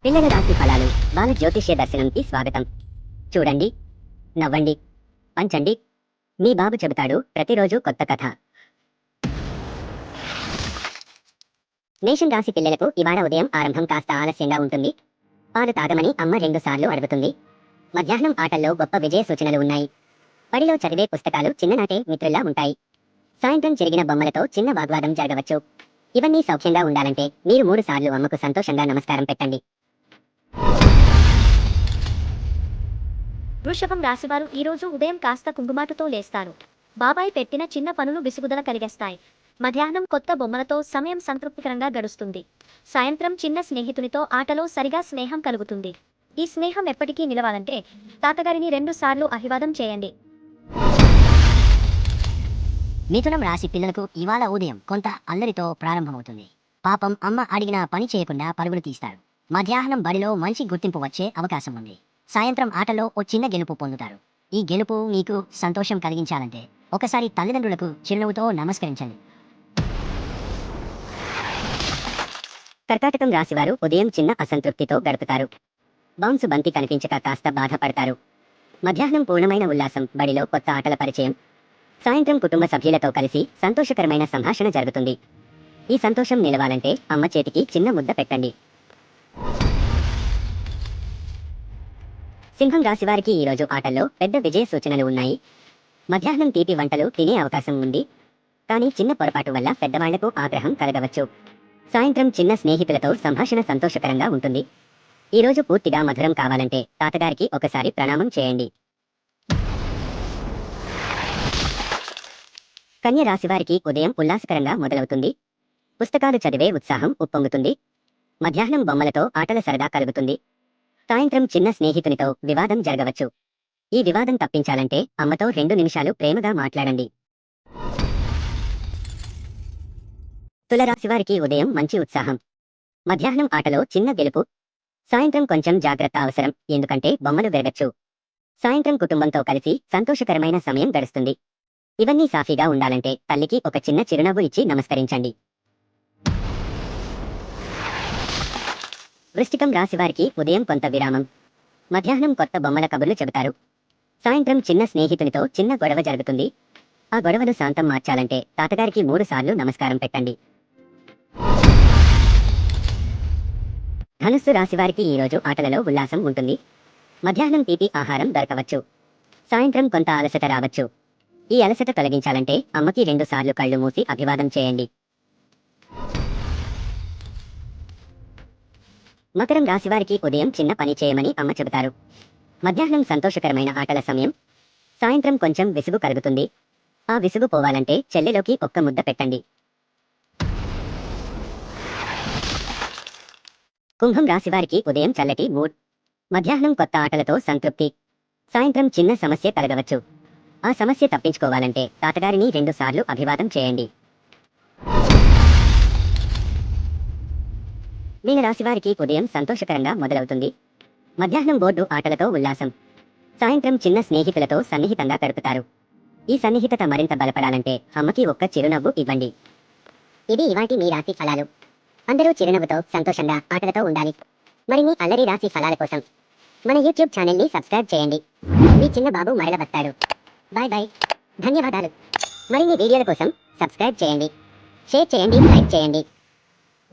పిల్లల రాశి ఫలాలు బాల జ్యోతిష్య దర్శనంకి స్వాగతం. చూడండి, నవ్వండి, పంచండి. మీ బాబు చెబుతాడు ప్రతిరోజు కొత్త కథ. మేషం రాశి పిల్లలకు ఇవాళ ఉదయం ఆరంభం కాస్త ఆలస్యంగా ఉంటుంది. పాలు తాగమని అమ్మ 2 సార్లు అడుగుతుంది. మధ్యాహ్నం ఆటల్లో గొప్ప విజయ సూచనలు ఉన్నాయి. బడిలో చదివే పుస్తకాలు చిన్ననాటే మిత్రుల్లా ఉంటాయి. సాయంత్రం చెరిగిన బొమ్మలతో చిన్న వాగ్వాదం జరగవచ్చు. ఇవన్నీ సౌఖ్యంగా ఉండాలంటే మీరు 3 సార్లు అమ్మకు సంతోషంగా నమస్కారం పెట్టండి. వృషభం రాశివారు ఈరోజు ఉదయం కాస్త కుంగుమాటుతో లేస్తారు. బాబాయ్ పెట్టిన చిన్న పనులు విసుగుదల కలిగేస్తాయి. మధ్యాహ్నం కొత్త బొమ్మలతో సమయం సంతృప్తికరంగా గడుస్తుంది. సాయంత్రం చిన్న స్నేహితునితో ఆటలో సరిగా స్నేహం కలుగుతుంది. ఈ స్నేహం ఎప్పటికీ నిలవాలంటే తాతగారిని 2 సార్లు అభివాదం చేయండి. మిథునం రాశి పిల్లలకు ఇవాళ ఉదయం కొంత అల్లరితో ప్రారంభమవుతుంది. పాపం అమ్మ అడిగిన పని చేయకుండా పరుగులు తీస్తారు. మధ్యాహ్నం బడిలో మంచి గుర్తింపు వచ్చే అవకాశం ఉంది. సాయంత్రం ఆటలో ఓ చిన్న గెలుపు పొందుతారు. ఈ గెలుపు మీకు సంతోషం కలిగించాలంటే ఒకసారి తల్లిదండ్రులకు చిరునవ్వుతో నమస్కరించండి. కర్కాటకం రాశివారు ఉదయం చిన్న అసంతృప్తితో గడుపుతారు. బౌన్స్ బంతి కనిపించక కాస్త బాధపడతారు. మధ్యాహ్నం పూర్ణమైన ఉల్లాసం, బడిలో కొత్త ఆటల పరిచయం. సాయంత్రం కుటుంబ సభ్యులతో కలిసి సంతోషకరమైన సంభాషణ జరుగుతుంది. ఈ సంతోషం నిలవాలంటే అమ్మ చేతికి చిన్న ముద్ద పెట్టండి. సింహం రాశివారికి ఈరోజు ఆటల్లో పెద్ద విజయ సూచనలు ఉన్నాయి. మధ్యాహ్నం తీపి వంటలు తినే అవకాశం ఉంది. కానీ చిన్న పొరపాటు వల్ల పెద్దవాళ్లకు ఆగ్రహం కలగవచ్చు. సాయంత్రం చిన్న స్నేహితులతో సంభాషణ సంతోషకరంగా ఉంటుంది. ఈరోజు పూర్తిగా మధురం కావాలంటే తాతగారికి ఒకసారి ప్రణామం చేయండి. కన్య రాశివారికి ఉదయం ఉల్లాసకరంగా మొదలవుతుంది. పుస్తకాలు చదివే ఉత్సాహం ఉప్పొంగుతుంది. మధ్యాహ్నం బొమ్మలతో ఆటల సరదా కలుగుతుంది. సాయంత్రం చిన్న స్నేహితునితో వివాదం జరగవచ్చు. ఈ వివాదం తప్పించాలంటే అమ్మతో 2 నిమిషాలు ప్రేమగా మాట్లాడండి. తులరాశివారికి ఉదయం మంచి ఉత్సాహం. మధ్యాహ్నం ఆటలో చిన్న గెలుపు. సాయంత్రం కొంచెం జాగ్రత్త అవసరం, ఎందుకంటే బొమ్మలు విరగచ్చు. సాయంత్రం కుటుంబంతో కలిసి సంతోషకరమైన సమయం గడుస్తుంది. ఇవన్నీ సాఫీగా ఉండాలంటే తల్లికి ఒక చిన్న చిరునవ్వు ఇచ్చి నమస్కరించండి. వృశ్చికం రాశివారికి ఉదయం కొంత విరామం. మధ్యాహ్నం కొత్త బొమ్మల కబుర్లు చెబుతారు. సాయంత్రం చిన్న స్నేహితునితో చిన్న గొడవ జరుగుతుంది. ఆ గొడవను శాంతం మార్చాలంటే తాతగారికి 3 సార్లు నమస్కారం పెట్టండి. ధనుస్సు రాశివారికి ఈరోజు ఆటలలో ఉల్లాసం ఉంటుంది. మధ్యాహ్నం తీపి ఆహారం దొరకవచ్చు. సాయంత్రం కొంత అలసట రావచ్చు. ఈ అలసట తొలగించాలంటే అమ్మకి 2 సార్లు కళ్ళు మూసి అభివాదం చేయండి. మకరం రాశివారికి ఉదయం చిన్న పని చేయమని అమ్మ చెబుతారు. మధ్యాహ్నం సంతోషకరమైన ఆటల సమయం. సాయంత్రం కొంచెం విసుగు కలుగుతుంది. ఆ విసుగు పోవాలంటే చెల్లెలోకి ఒక్క ముద్ద పెట్టండి. కుంభం రాశివారికి ఉదయం చల్లటి మూడ్. మధ్యాహ్నం కొత్త ఆటలతో సంతృప్తి. సాయంత్రం చిన్న సమస్య కలగవచ్చు. ఆ సమస్య తప్పించుకోవాలంటే తాతగారిని 2 సార్లు అభివాదం చేయండి. మీన రాశివారికి ఉదయం సంతోషకరంగా మొదలవుతుంది. మధ్యాహ్నం బోర్డు ఆటలతో ఉల్లాసం. సాయంత్రం చిన్న స్నేహితులతో సన్నిహితంగా గడుపుతారు. ఈ సన్నిహితత మరింత బలపడాలంటే అమ్మకి ఒక్క చిరునవ్వు ఇవ్వండి. ఇది ఇవాటి మీ రాశి ఫలాలు. అందరూ చిరునవ్వుతో సంతోషంగా ఆటలతో ఉండాలి. మరిన్ని అల్లరి రాశి ఫలాల కోసం మన యూట్యూబ్ ఛానల్ని సబ్స్క్రైబ్ చేయండి. మీ చిన్న బాబు మరల వస్తాడు. Bye bye. ధన్యవాదాలు. మరిన్ని వీడియోల కోసం సబ్స్క్రైబ్ చేయండి, షేర్ చేయండి, లైక్ చేయండి.